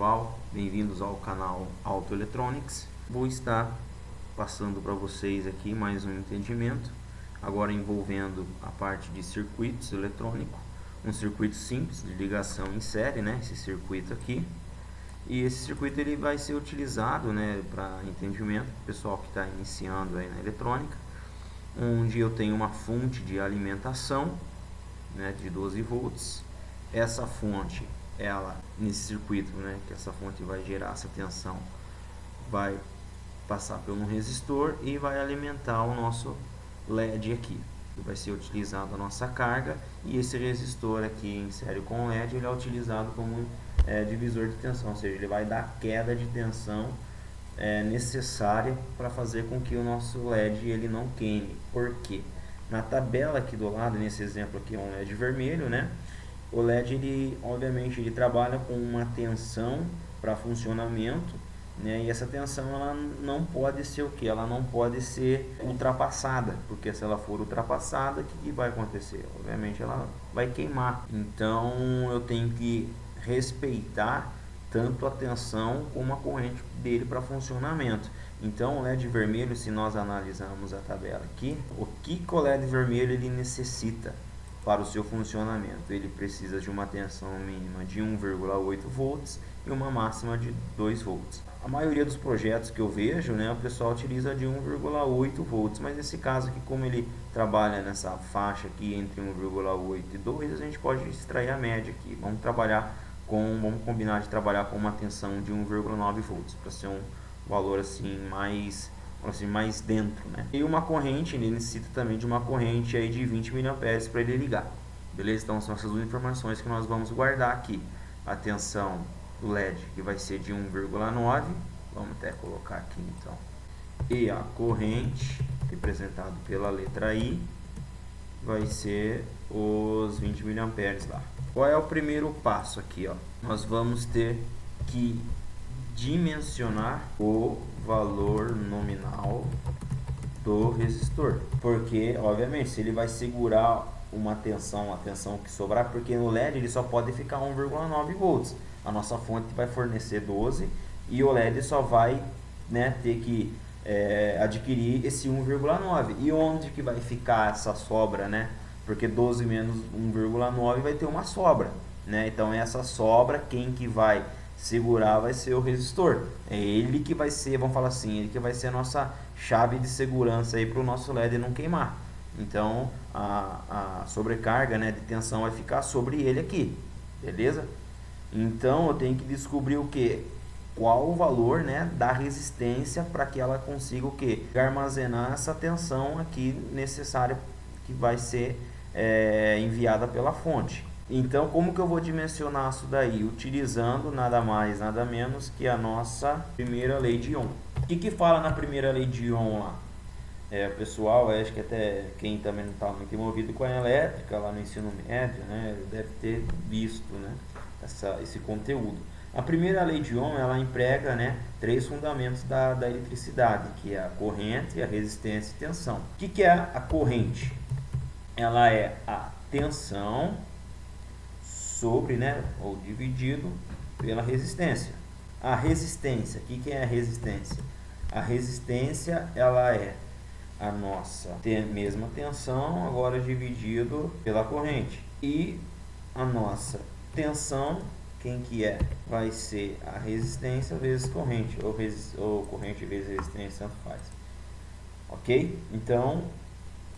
pessoal, bem-vindos ao canal Auto Electronics. Vou estar passando para vocês aqui mais um entendimento, agora envolvendo a parte de circuitos eletrônicos, um circuito simples de ligação em série, né? Esse circuito aqui. E esse circuito ele vai ser utilizado, né, para entendimento do pessoal que está iniciando aí na eletrônica, onde eu tenho uma fonte de alimentação, né, de 12 volts. Essa fonte, ela nesse circuito, né, que essa fonte vai gerar essa tensão, vai passar por um resistor e vai alimentar o nosso LED aqui, que vai ser utilizado a nossa carga. E esse resistor aqui em série com LED, ele é utilizado como divisor de tensão, ou seja, ele vai dar queda de tensão necessária para fazer com que o nosso LED ele não queime. Por quê? Na tabela aqui do lado, nesse exemplo aqui é um LED vermelho, né? O LED ele obviamente ele trabalha com uma tensão para funcionamento, né? E essa tensão ela não pode ser o que? Ela não pode ser ultrapassada, porque se ela for ultrapassada, o que vai acontecer? Obviamente ela vai queimar. Então eu tenho que respeitar tanto a tensão como a corrente dele para funcionamento. Então o LED vermelho, se nós analisarmos a tabela aqui, o que o LED vermelho ele necessita para o seu funcionamento? Ele precisa de uma tensão mínima de 1,8 volts e uma máxima de 2 volts. A maioria dos projetos que eu vejo, né, o pessoal utiliza de 1,8 volts, mas nesse caso aqui, como ele trabalha nessa faixa aqui entre 1,8 e 2, a gente pode extrair a média aqui. Vamos combinar de trabalhar com uma tensão de 1,9 volts para ser um valor assim mais dentro, né? E uma corrente, ele necessita também de uma corrente aí de 20 mA para ele ligar. Beleza? Então são essas duas informações que nós vamos guardar aqui. A tensão do LED, que vai ser de 1,9, vamos até colocar aqui então. E a corrente, representado pela letra I, vai ser os 20 mA lá. Qual é o primeiro passo aqui, ó? Nós vamos ter que dimensionar o valor nominal do resistor, porque obviamente se ele vai segurar uma tensão, a tensão que sobrar, porque no LED ele só pode ficar 1,9 volts, a nossa fonte vai fornecer 12 e o LED só vai, né, ter que adquirir esse 1,9. E onde que vai ficar essa sobra, né? Porque 12 menos 1,9 vai ter uma sobra, né? Então essa sobra, quem que vai segurar vai ser o resistor. É ele que vai ser, vamos falar assim, ele que vai ser a nossa chave de segurança aí para o nosso LED não queimar. Então a sobrecarga, né, de tensão vai ficar sobre ele aqui, beleza? Então eu tenho que descobrir o que? Qual o valor, né, da resistência para que ela consiga o que? Armazenar essa tensão aqui necessária que vai ser enviada pela fonte. Então como que eu vou dimensionar isso daí? Utilizando nada mais, nada menos que a nossa primeira lei de Ohm. O que fala na primeira lei de Ohm lá? Pessoal, acho que até quem também não está muito envolvido com a elétrica lá no ensino médio, né, deve ter visto, né, esse conteúdo. A primeira lei de Ohm, ela emprega, né, 3 fundamentos da eletricidade, que é a corrente, a resistência e tensão. O que é a corrente? Ela é a tensão sobre, né, ou dividido pela resistência. A resistência, o que é a resistência? A resistência, ela é a nossa mesma tensão, agora dividido pela corrente. E a nossa tensão, quem que é? Vai ser a resistência vezes corrente, ou corrente vezes resistência, tanto faz. Ok? Então,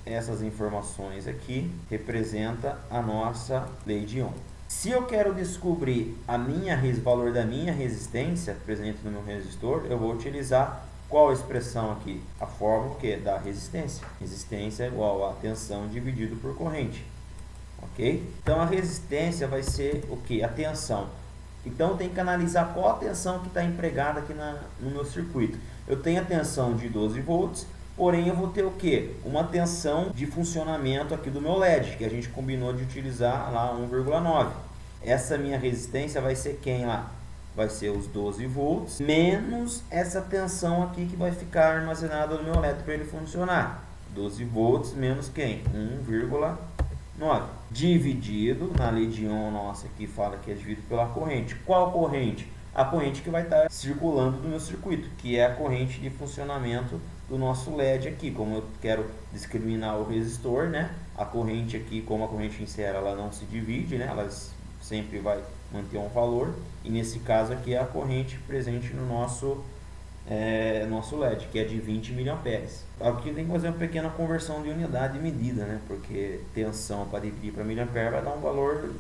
essas informações aqui representam a nossa lei de Ohm. Se eu quero descobrir o valor da minha resistência presente no meu resistor, eu vou utilizar qual a expressão aqui? A fórmula que da resistência. Resistência é igual a tensão dividido por corrente. Ok? Então a resistência vai ser o que? A tensão. Então eu tenho que analisar qual a tensão que está empregada aqui no meu circuito. Eu tenho a tensão de 12 volts, porém eu vou ter o que? Uma tensão de funcionamento aqui do meu LED, que a gente combinou de utilizar lá 1,9. Essa minha resistência vai ser quem lá? Vai ser os 12 volts menos essa tensão aqui que vai ficar armazenada no meu LED para ele funcionar. 12 volts menos quem? 1,9. Dividido, na lei de Ohm nossa aqui fala que é dividido pela corrente. Qual corrente? a corrente que vai estar circulando no meu circuito, que é a corrente de funcionamento do nosso LED aqui. Como eu quero discriminar o resistor, né? A corrente aqui, como a corrente em série, ela não se divide, né? Ela sempre vai manter um valor, e nesse caso aqui é a corrente presente no nosso LED, que é de 20 mA. Aqui tem que fazer uma pequena conversão de unidade de medida, né? Porque tensão para dividir para mA vai dar um valor,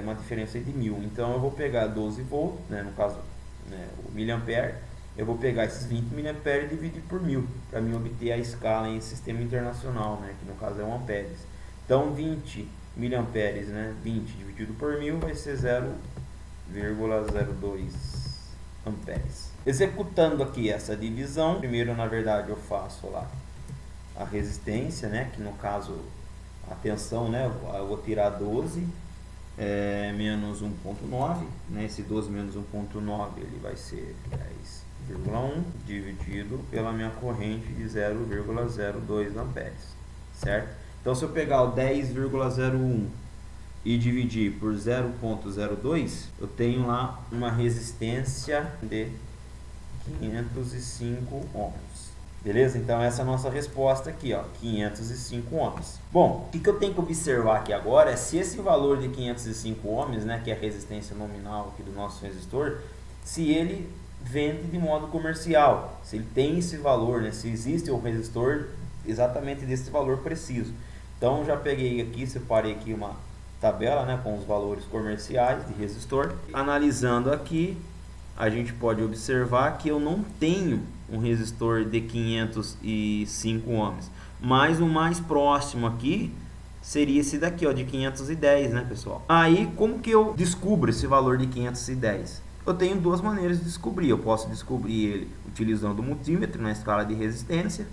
uma diferença de 1000. Então eu vou pegar 12 volts, né? No caso, né, o miliampere, eu vou pegar esses 20 mA e dividir por 1000, para mim obter a escala em sistema internacional, né? Que no caso é 1 amperes. Então 20 miliamperes, né? 20 dividido por 1000 vai ser 0,02 amperes. Executando aqui essa divisão, primeiro na verdade eu faço lá a resistência, né, que no caso a tensão, né, eu vou tirar 12 menos 1.9, né, esse 12 menos 1.9 ele vai ser 10,1 dividido pela minha corrente de 0,02 amperes, certo? Então se eu pegar o 10,01 e dividir por 0,02, eu tenho lá uma resistência de 505 ohms. Beleza? Então essa é a nossa resposta aqui, ó, 505 ohms. Bom, o que eu tenho que observar aqui agora é se esse valor de 505 ohms, né, que é a resistência nominal aqui do nosso resistor, se ele vende de modo comercial, se ele tem esse valor, né, se existe o resistor exatamente desse valor preciso. Então já peguei aqui, separei aqui uma tabela, né, com os valores comerciais de resistor. Analisando aqui, a gente pode observar que eu não tenho um resistor de 505 ohms, mas o mais próximo aqui seria esse daqui, ó, de 510, né, pessoal? Aí, como que eu descubro esse valor de 510? Eu tenho duas maneiras de descobrir. Eu posso descobrir ele utilizando o multímetro na escala de resistência,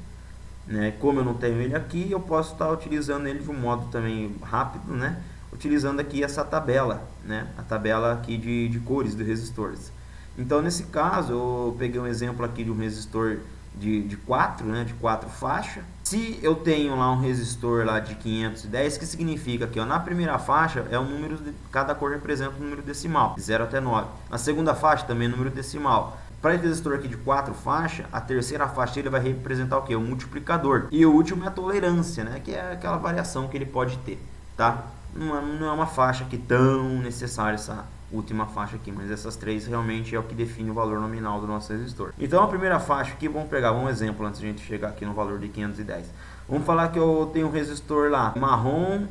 né? Como eu não tenho ele aqui, eu posso estar utilizando ele de um modo também rápido, né? Utilizando aqui essa tabela, né? A tabela aqui de cores dos resistores. Então, nesse caso, eu peguei um exemplo aqui de um resistor de 4, né? De 4 faixas. Se eu tenho lá um resistor lá de 510, que significa que, ó, na primeira faixa é o número de cada cor representa um número decimal, de 0 até 9. Na segunda faixa também é número decimal. Para esse resistor aqui de 4 faixas, a terceira faixa ele vai representar o que? O multiplicador. E o último é a tolerância, né? Que é aquela variação que ele pode ter, tá? Não é uma faixa que tão necessária essa última faixa aqui, mas essas três realmente é o que define o valor nominal do nosso resistor. Então a primeira faixa aqui, vamos pegar um exemplo antes de a gente chegar aqui no valor de 510. Vamos falar que eu tenho um resistor lá marrom,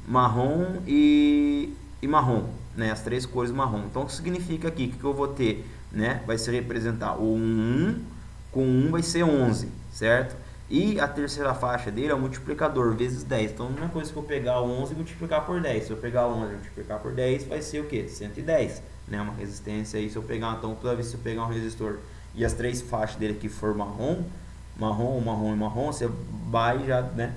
marrom e marrom, né? As três cores marrom. Então o que significa aqui? Que eu vou ter, né? Vai se representar o 1 com 1 vai ser 11, certo? E a terceira faixa dele é o multiplicador, vezes 10. Então, a mesma coisa que eu pegar o 11 e multiplicar por 10. Se eu pegar o 11 e multiplicar por 10, vai ser o quê? 110. Né? Uma resistência aí, se eu pegar, então, toda vez que eu pegar um resistor e as três faixas dele aqui for marrom, marrom, marrom e marrom, você vai já, né,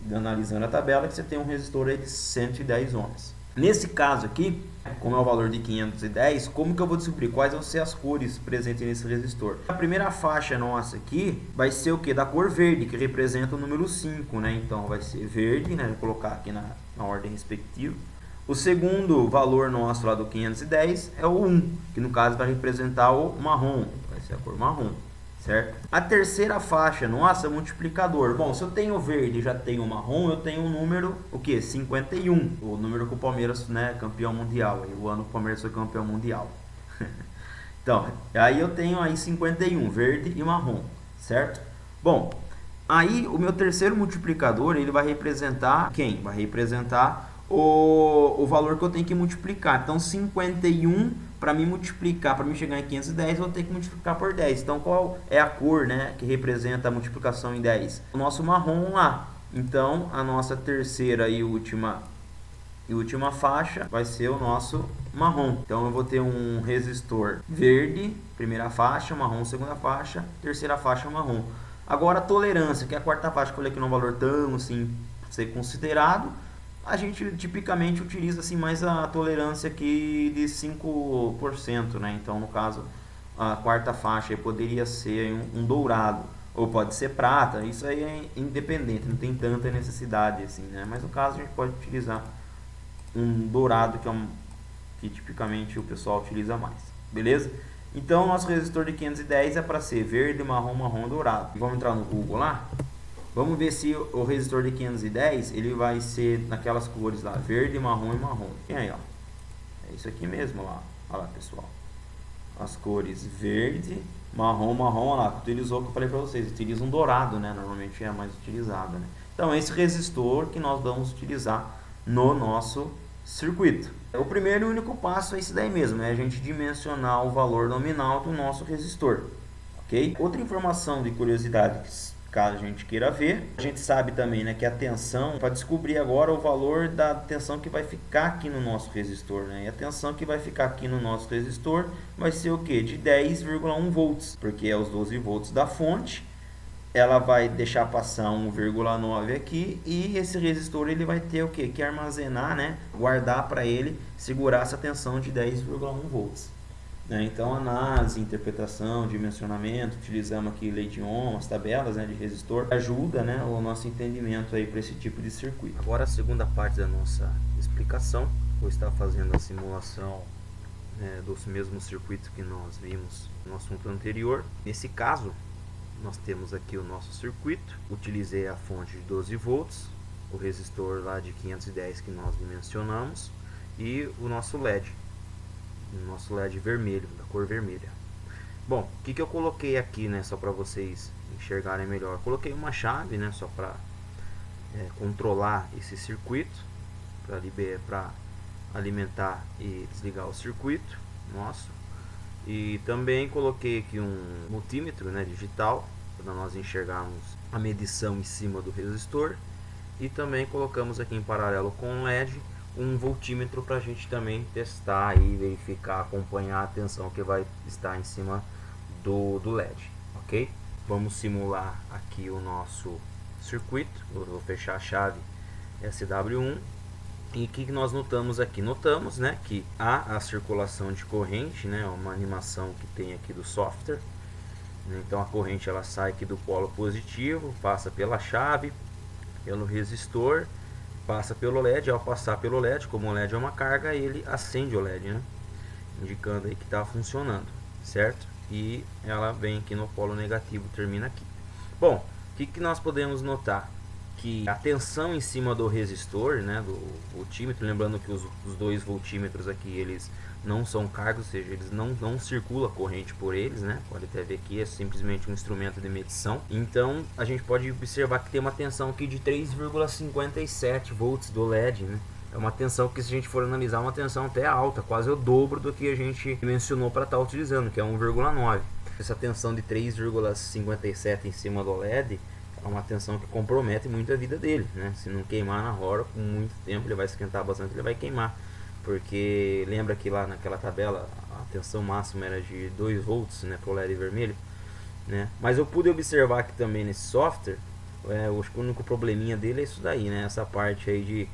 analisando a tabela, que você tem um resistor aí de 110 ohms. Nesse caso aqui, como é o valor de 510, como que eu vou descobrir quais vão ser as cores presentes nesse resistor? A primeira faixa nossa aqui vai ser o que? Da cor verde, que representa o número 5, né? Então vai ser verde, né? Vou colocar aqui na ordem respectiva. O segundo valor nosso lá do 510 é o 1, que no caso vai representar o marrom, vai ser a cor marrom. Certo? A terceira faixa, nossa, multiplicador. Bom, se eu tenho verde e já tenho marrom, eu tenho um número, o que? 51. O número que o Palmeiras, né, campeão mundial. O ano que o Palmeiras foi campeão mundial. Então, aí eu tenho aí 51, verde e marrom, certo? Bom, aí o meu terceiro multiplicador, ele vai representar quem? Vai representar o valor que eu tenho que multiplicar. Então, 51... para me multiplicar, para me chegar em 510, eu vou ter que multiplicar por 10. Então, qual é a cor, né, que representa a multiplicação em 10? O nosso marrom lá. Então, a nossa terceira e última faixa vai ser o nosso marrom. Então, eu vou ter um resistor verde, primeira faixa, marrom, segunda faixa, terceira faixa, marrom. Agora, a tolerância, que é a quarta faixa, que eu falei que não é um valor tão, assim, ser considerado. A gente tipicamente utiliza assim mais a tolerância aqui de 5%, né? Então, no caso, a quarta faixa poderia ser um dourado, ou pode ser prata. Isso aí é independente, não tem tanta necessidade assim, né? Mas no caso a gente pode utilizar um dourado, que é que tipicamente o pessoal utiliza mais. beleza? Então, nosso resistor de 510 é para ser verde, marrom, marrom, dourado. Vamos entrar no Google lá? Vamos ver se o resistor de 510 ele vai ser naquelas cores lá, verde, marrom e marrom. E aí, ó. É isso aqui mesmo lá. Olha lá, pessoal. As cores verde, marrom, marrom, olha lá. Utilizou o que eu falei para vocês. Utiliza um dourado, né? Normalmente é a mais utilizada, né? Então, esse resistor que nós vamos utilizar no nosso circuito. O primeiro e único passo é esse daí mesmo, é a gente dimensionar o valor nominal do nosso resistor, ok? Outra informação de curiosidade, caso a gente queira ver, a gente sabe também, né, que a tensão, para descobrir agora o valor da tensão que vai ficar aqui no nosso resistor, né? E a tensão que vai ficar aqui no nosso resistor vai ser o que? De 10,1 volts, porque é os 12 volts da fonte. Ela vai deixar passar 1,9 aqui e esse resistor ele vai ter o que armazenar, né, guardar para ele segurar essa tensão de 10,1 volts, né? Então, análise, interpretação, dimensionamento, utilizamos aqui lei de Ohm, as tabelas, né, de resistor, ajuda, né, o nosso entendimento aí para esse tipo de circuito. Agora a segunda parte da nossa explicação, vou estar fazendo a simulação, né, dos mesmos circuitos que nós vimos no assunto anterior. Nesse caso, nós temos aqui o nosso circuito, utilizei a fonte de 12 volts, o resistor lá de 510 que nós dimensionamos e o nosso LED vermelho, da cor vermelha. Bom, o que eu coloquei aqui, né, só para vocês enxergarem melhor. Eu coloquei uma chave, né, só para controlar esse circuito, para alimentar e desligar o circuito nosso. E também coloquei aqui um multímetro, né, digital, para nós enxergarmos a medição em cima do resistor. E também colocamos aqui em paralelo com o LED um voltímetro para a gente também testar e verificar, acompanhar a tensão que vai estar em cima do LED, ok? Vamos simular aqui o nosso circuito. Eu vou fechar a chave SW1. E o que nós notamos aqui? Notamos, né, que há a circulação de corrente, né, uma animação que tem aqui do software. Então a corrente ela sai aqui do polo positivo, passa pela chave, pelo resistor, passa pelo LED. Ao passar pelo LED, como o LED é uma carga, ele acende o LED, né, indicando aí que está funcionando, certo? E ela vem aqui no polo negativo, termina aqui. Bom, o que nós podemos notar? Que a tensão em cima do resistor, né, do voltímetro, lembrando que os dois voltímetros aqui eles não são cargos, ou seja, eles não circula corrente por eles, né? Pode até ver aqui, é simplesmente um instrumento de medição. Então a gente pode observar que tem uma tensão aqui de 3,57 volts do LED, né? É uma tensão que, se a gente for analisar, uma tensão até alta, quase o dobro do que a gente mencionou para estar utilizando, que é 1,9. Essa tensão de 3,57 em cima do LED é uma tensão que compromete muito a vida dele, né? Se não queimar na hora, com muito tempo, ele vai esquentar bastante, ele vai queimar. Porque lembra que lá naquela tabela a tensão máxima era de 2 volts, né, para o LED vermelho, né? Mas eu pude observar que também nesse software, acho que o único probleminha dele é isso daí, né? Essa parte aí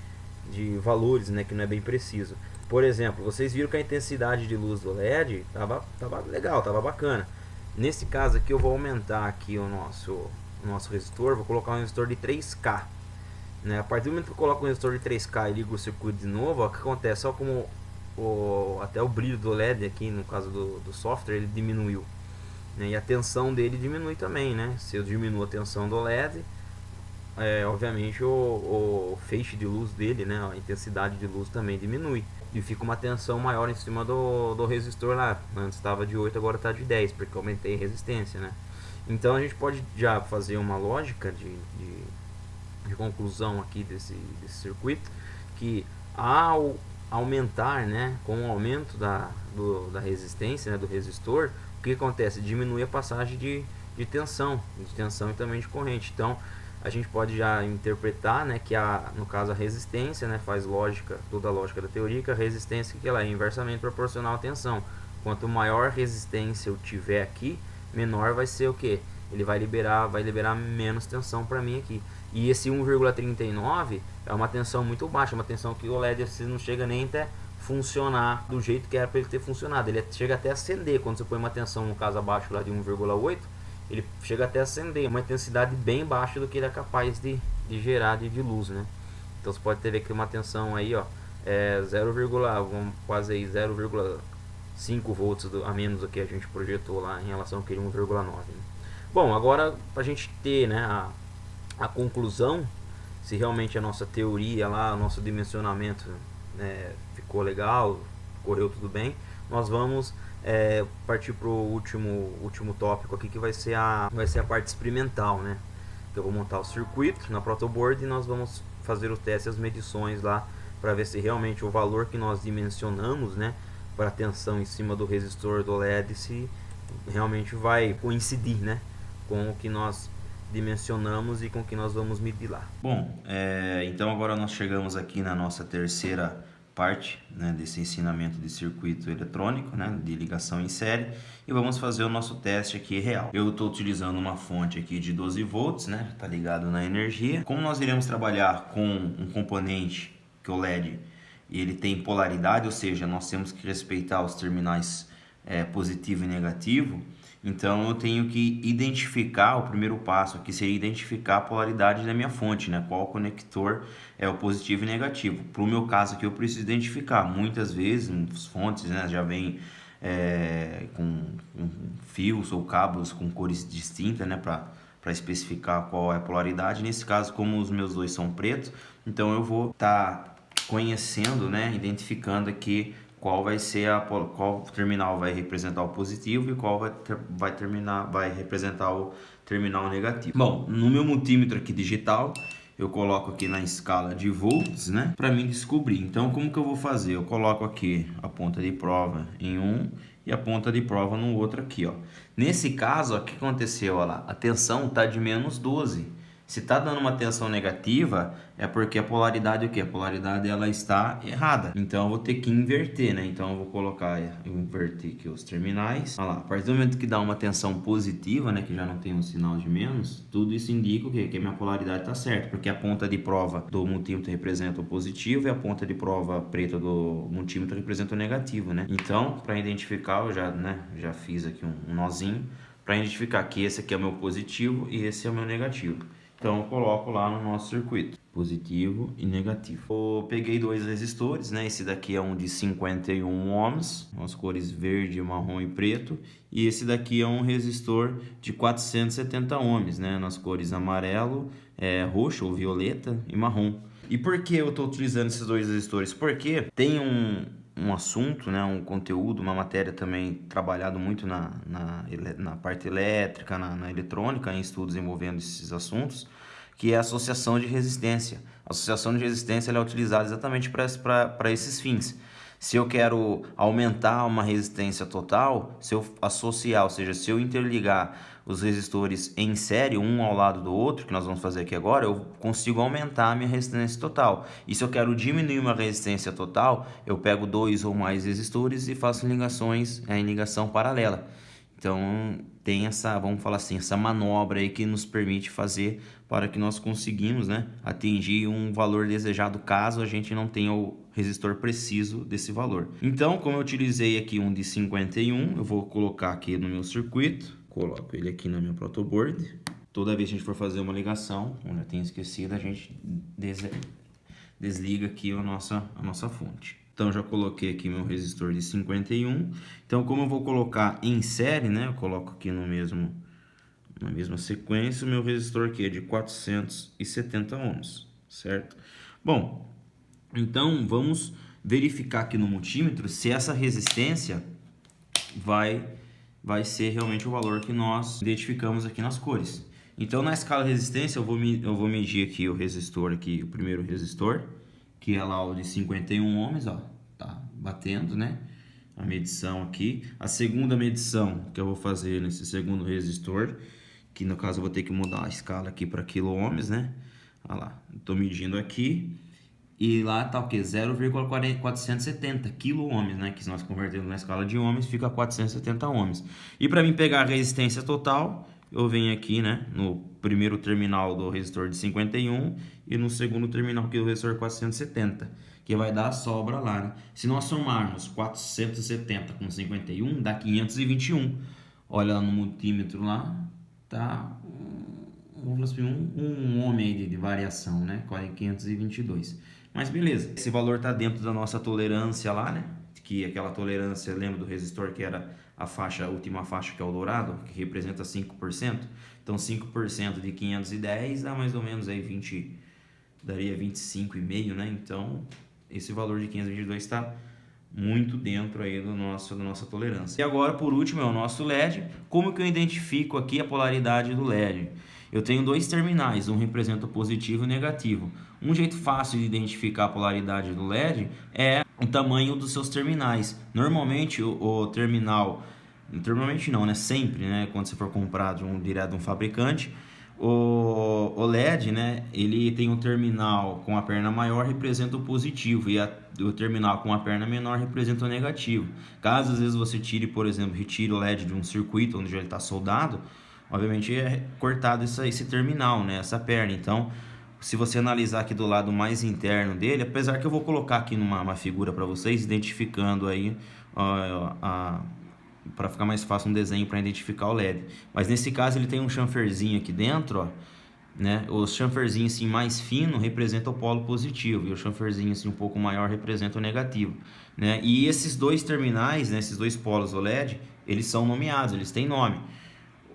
de valores, né, que não é bem preciso. Por exemplo, vocês viram que a intensidade de luz do LED tava legal, tava bacana. Nesse caso aqui eu vou aumentar aqui o nosso resistor, vou colocar um resistor de 3K, né? A partir do momento que eu coloco um resistor de 3K e ligo o circuito de novo, ó, o que acontece? Só como até o brilho do LED aqui, no caso do software, ele diminuiu, né? E a tensão dele diminui também, né? Se eu diminuo a tensão do LED, obviamente o feixe de luz dele, né, a intensidade de luz também diminui. E fica uma tensão maior em cima do resistor lá. Antes estava de 8, agora está de 10, porque aumentei a resistência, né? Então a gente pode já fazer uma lógica de conclusão aqui desse circuito, que ao aumentar, né, com o aumento da resistência, né, do resistor, o que acontece? Diminui a passagem de tensão e também de corrente. Então a gente pode já interpretar, né, que no caso a resistência, né, faz lógica, toda a lógica da teoria, que a resistência que ela é inversamente proporcional à tensão. Quanto maior resistência eu tiver aqui, menor vai ser o que? Ele vai liberar menos tensão para mim aqui. E esse 1,39 é uma tensão muito baixa, uma tensão que o LED assim, não chega nem até funcionar do jeito que era para ele ter funcionado. Ele chega até a acender quando você põe uma tensão, no caso abaixo lá de 1,8, ele chega até a acender, uma intensidade bem baixa do que ele é capaz de gerar de luz, né? Então você pode ter que uma tensão aí, ó, 0, quase aí 0,4 5 volts a menos do que a gente projetou lá em relação àquele 1,9. Né? Bom, agora para a gente ter, né, a conclusão, se realmente a nossa teoria lá, nosso dimensionamento, né, ficou legal, correu tudo bem, nós vamos partir para o último tópico aqui, que vai ser a parte experimental, né? Eu vou montar o circuito na protoboard e nós vamos fazer o teste e as medições lá para ver se realmente o valor que nós dimensionamos, né, para a tensão em cima do resistor do LED, se realmente vai coincidir, né, com o que nós dimensionamos e com o que nós vamos medir lá. Bom, então agora nós chegamos aqui na nossa terceira parte, né, desse ensinamento de circuito eletrônico, né, de ligação em série, e vamos fazer o nosso teste aqui real. Eu estou utilizando uma fonte aqui de 12 volts, né, tá ligado na energia. Como nós iremos trabalhar com um componente que o LED ele tem polaridade, ou seja, nós temos que respeitar os terminais positivo e negativo, então eu tenho que identificar, o primeiro passo aqui seria identificar a polaridade da minha fonte, né? Qual conector é o positivo e negativo. Para o meu caso aqui eu preciso identificar, muitas vezes as fontes, né, já vem com fios ou cabos com cores distintas, né, para especificar qual é a polaridade. Nesse caso, como os meus dois são pretos, então eu vou estar conhecendo, né, identificando aqui qual terminal vai representar o positivo e qual vai representar o terminal negativo. Bom, no meu multímetro aqui digital, eu coloco aqui na escala de volts, né, para mim descobrir. Então, como que eu vou fazer? Eu coloco aqui a ponta de prova em um e a ponta de prova no outro aqui, ó. Nesse caso, o que aconteceu? Olha lá, a tensão está de menos 12. Se está dando uma tensão negativa, é porque a polaridade, o que? A polaridade ela está errada. Então eu vou ter que inverter, né? Então eu vou colocar, inverter aqui os terminais. Olha lá, a partir do momento que dá uma tensão positiva, né? Que já não tem um sinal de menos, tudo isso indica o quê? Que a minha polaridade está certa. Porque a ponta de prova do multímetro representa o positivo e a ponta de prova preta do multímetro representa o negativo, né? Então, para identificar, eu já fiz aqui um nozinho para identificar que esse aqui é o meu positivo e esse é o meu negativo. Então eu coloco lá no nosso circuito, positivo e negativo. Eu peguei dois resistores, né? Esse daqui é um de 51 ohms, as cores verde, marrom e preto. E esse daqui é um resistor de 470 ohms, né? Nas cores amarelo, roxo ou violeta e marrom. E por que eu estou utilizando esses dois resistores? Porque tem um assunto, né, um conteúdo, uma matéria também trabalhado muito na parte elétrica, na eletrônica, em estudos envolvendo esses assuntos, que é a associação de resistência. A associação de resistência ela é utilizada exatamente para esses fins. Se eu quero aumentar uma resistência total, se eu associar, ou seja, se eu interligar os resistores em série, um ao lado do outro, que nós vamos fazer aqui agora, eu consigo aumentar a minha resistência total. E se eu quero diminuir uma resistência total, eu pego dois ou mais resistores e faço ligações em ligação paralela. Então tem essa, vamos falar assim, essa manobra aí que nos permite fazer para que nós conseguimos, né, atingir um valor desejado caso a gente não tenha o resistor preciso desse valor. Então, como eu utilizei aqui um de 51, eu vou colocar aqui no meu circuito, coloco ele aqui na minha protoboard. Toda vez que a gente for fazer uma ligação, como eu tenho esquecido, a gente desliga aqui a nossa fonte. Então já coloquei aqui meu resistor de 51. Então como eu vou colocar em série, né? Eu coloco aqui na mesma sequência, o meu resistor aqui é de 470 ohms, certo? Bom, então vamos verificar aqui no multímetro se essa resistência vai ser realmente o valor que nós identificamos aqui nas cores. Então na escala de resistência eu vou medir aqui o resistor aqui, o primeiro resistor, que é lá o de 51 ohms, ó, tá batendo, né? A medição aqui. A segunda medição que eu vou fazer nesse segundo resistor, que no caso eu vou ter que mudar a escala aqui para quilo-ohms, né? Olha lá, estou medindo aqui e lá tá o que? 0,470 quilo-ohms, né? Que se nós convertermos na escala de ohms, fica 470 ohms. E para mim pegar a resistência total, eu venho aqui, né, no primeiro terminal do resistor de 51 e no segundo terminal aqui do resistor 470, que vai dar a sobra lá, né? Se nós somarmos 470 com 51, dá 521. Olha lá no multímetro lá, tá um ohm aí de variação, né? 522. Mas beleza, esse valor está dentro da nossa tolerância lá, né? Que aquela tolerância, lembra do resistor que era a faixa, a última faixa, que é o dourado, que representa 5%. Então 5% de 510 dá mais ou menos aí 20, daria 25,5, né? Então esse valor de 522 está muito dentro aí da nossa tolerância. E agora, por último, é o nosso LED. Como que eu identifico aqui a polaridade do LED? Eu tenho dois terminais, um representa o positivo e o negativo. Um jeito fácil de identificar a polaridade do LED é o tamanho dos seus terminais. Normalmente o terminal, normalmente não, né? Sempre, né? Quando você for comprar direto de um fabricante, o LED, né? Ele tem um terminal com a perna maior representa o positivo e o terminal com a perna menor representa o negativo. Caso às vezes você tire, por exemplo, retire o LED de um circuito onde já está soldado, obviamente é cortado esse terminal, né? Essa perna. Então, se você analisar aqui do lado mais interno dele, apesar que eu vou colocar aqui uma figura para vocês, identificando aí para ficar mais fácil um desenho para identificar o LED. Mas nesse caso ele tem um chanferzinho aqui dentro, ó, né? O chanferzinho assim mais fino representa o polo positivo e o chanferzinho assim um pouco maior representa o negativo, né? E esses dois terminais, né, esses dois polos OLED, eles são nomeados, eles têm nome.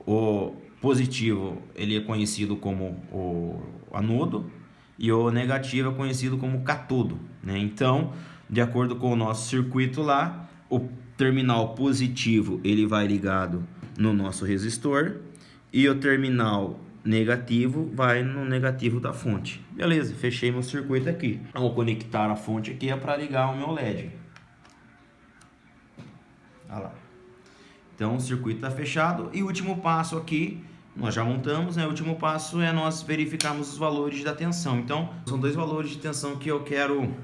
O positivo ele é conhecido como o anodo e o negativo é conhecido como catodo, né? Então, de acordo com o nosso circuito lá, o terminal positivo ele vai ligado no nosso resistor e o terminal negativo vai no negativo da fonte. Beleza, fechei meu circuito aqui. Vou conectar a fonte aqui para ligar o meu LED. Olha lá. Então o circuito está fechado e o último passo aqui, nós já montamos, né? O último passo é nós verificarmos os valores da tensão. Então são dois valores de tensão que eu quero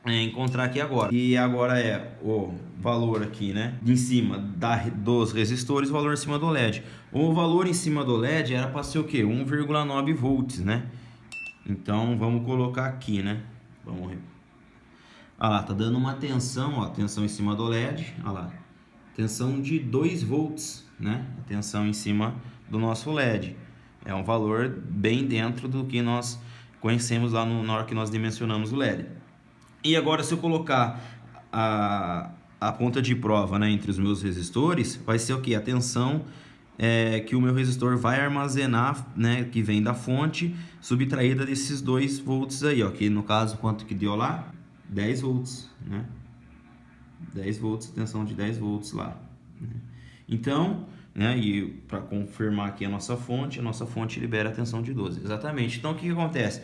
encontrar aqui agora. E agora é o valor aqui, né, em cima dos resistores, o valor em cima do LED. O valor em cima do LED era para ser o que? 1,9 volts, né? Então vamos colocar aqui, né? Vamos ver. Ah lá, tá dando uma tensão, ó, tensão em cima do LED, ó lá. Tensão de 2 volts, né? A tensão em cima do nosso LED. É um valor bem dentro do que nós conhecemos lá na hora que nós dimensionamos o LED. E agora, se eu colocar a ponta de prova, né, entre os meus resistores, vai ser o que? A tensão que o meu resistor vai armazenar, né, que vem da fonte, subtraída desses 2 volts aí, ó, que no caso, quanto que deu lá? 10 volts, né? 10 volts, tensão de 10 volts lá. Então, né, e para confirmar aqui a nossa fonte libera a tensão de 12. Exatamente. Então, o que acontece?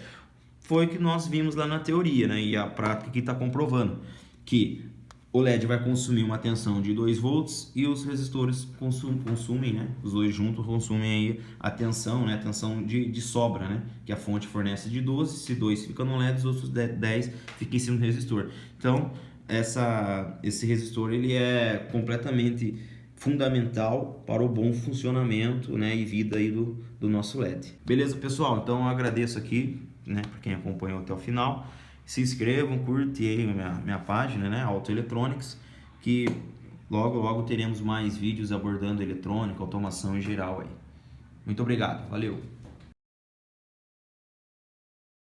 Foi o que nós vimos lá na teoria, né? E a prática que está comprovando que o LED vai consumir uma tensão de 2 volts e os resistores consumem, né? Os dois juntos consumem aí a tensão, né? A tensão de sobra, né? Que a fonte fornece de 12, se 2 fica no LED, os outros 10 ficam em cima do resistor. Então, esse resistor ele é completamente fundamental para o bom funcionamento, né? E vida aí do nosso LED. Beleza, pessoal? Então, eu agradeço aqui, né, para quem acompanhou até o final. Se inscrevam, curte aí minha página, né, Auto Electronics, que logo teremos mais vídeos abordando eletrônica, automação em geral aí. Muito obrigado, valeu!